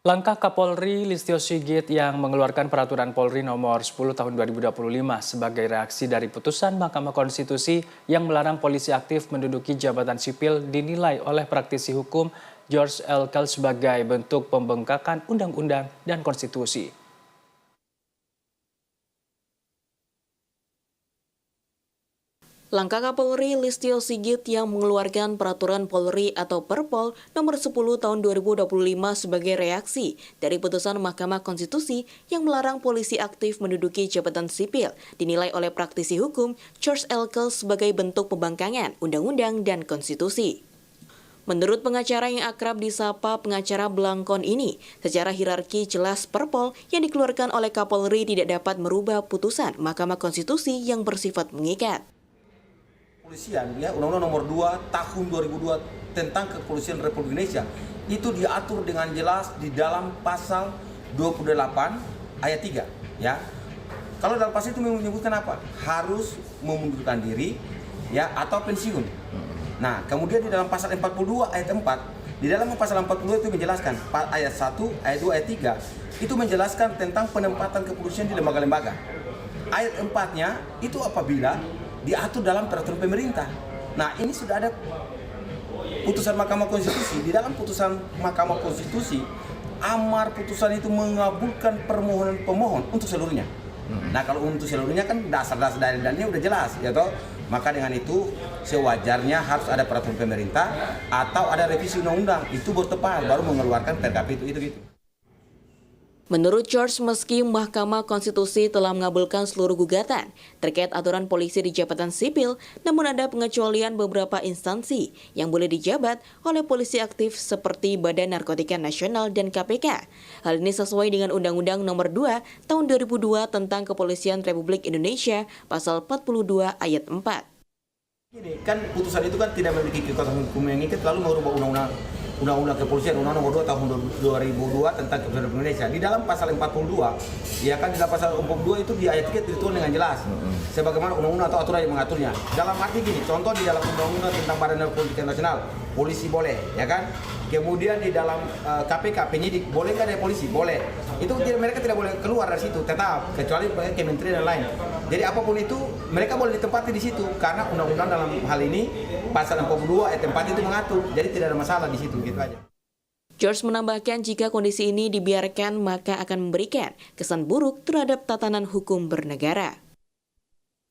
Langkah Kapolri Listio Sigit yang mengeluarkan peraturan Polri nomor 10 tahun 2025 sebagai reaksi dari putusan Mahkamah Konstitusi yang melarang polisi aktif menduduki jabatan sipil dinilai oleh praktisi hukum George Elkel sebagai bentuk pembengkakan undang-undang dan konstitusi. Langkah Kapolri Listio Sigit yang mengeluarkan peraturan Polri atau Perpol nomor 10 tahun 2025 sebagai reaksi dari putusan Mahkamah Konstitusi yang melarang polisi aktif menduduki jabatan sipil dinilai oleh praktisi hukum George Elkel sebagai bentuk pembangkangan undang-undang dan konstitusi. Menurut pengacara yang akrab disapa pengacara Blangkon ini, secara hierarki jelas Perpol yang dikeluarkan oleh Kapolri tidak dapat merubah putusan Mahkamah Konstitusi yang bersifat mengikat. Kepolisian, ya, Undang-Undang Nomor 2 Tahun 2002 tentang Kepolisian Republik Indonesia itu diatur dengan jelas di dalam pasal 28 ayat 3, ya. Kalau dalam pasal itu menyebutkan apa? Harus memundurkan diri, ya, atau pensiun. Nah, kemudian di dalam pasal 42 ayat 4, di dalam pasal 42 itu menjelaskan ayat 1, ayat 2, ayat 3 itu menjelaskan tentang penempatan kepolisian di lembaga-lembaga. Ayat 4-nya itu apabila diatur dalam peraturan pemerintah. Nah, ini sudah ada putusan Mahkamah Konstitusi. Di dalam putusan Mahkamah Konstitusi, amar putusan itu mengabulkan permohonan pemohon untuk seluruhnya. Nah, kalau untuk seluruhnya kan dasar-dasar dalilnya udah jelas, ya toh. Maka dengan itu sewajarnya harus ada peraturan pemerintah atau ada revisi undang-undang. Itu bertepat baru mengeluarkan PKP itu gitu. Menurut George, meski Mahkamah Konstitusi telah mengabulkan seluruh gugatan terkait aturan polisi di jabatan sipil, namun ada pengecualian beberapa instansi yang boleh dijabat oleh polisi aktif seperti Badan Narkotika Nasional dan KPK. Hal ini sesuai dengan Undang-Undang Nomor 2 Tahun 2002 tentang Kepolisian Republik Indonesia, Pasal 42 Ayat 4. Ini kan putusan itu kan tidak memiliki kekuatan hukum yang mengikat lalu merubah Undang-Undang Kepolisian Undang-Undang Nomor 2 Tahun 2002 tentang Kepolisian Republik Indonesia. Di dalam pasal 42, ya kan di dalam pasal 42 itu di ayat 3 ditulis dengan jelas sebagaimana undang-undang atau aturan yang mengaturnya. Dalam arti gini, contoh di dalam Undang-Undang tentang Badan Narkotika Nasional, polisi boleh, ya kan? Kemudian di dalam KPK penyidik boleh nggak ada polisi? Boleh. Itu mereka tidak boleh keluar dari situ, tetap kecuali kementerian dan lain. Jadi apapun itu mereka boleh ditempati di situ karena undang-undang dalam hal ini pasal 42 ayat 4 itu mengatur. Jadi tidak ada masalah di situ, gitu aja. George menambahkan jika kondisi ini dibiarkan maka akan memberikan kesan buruk terhadap tatanan hukum bernegara.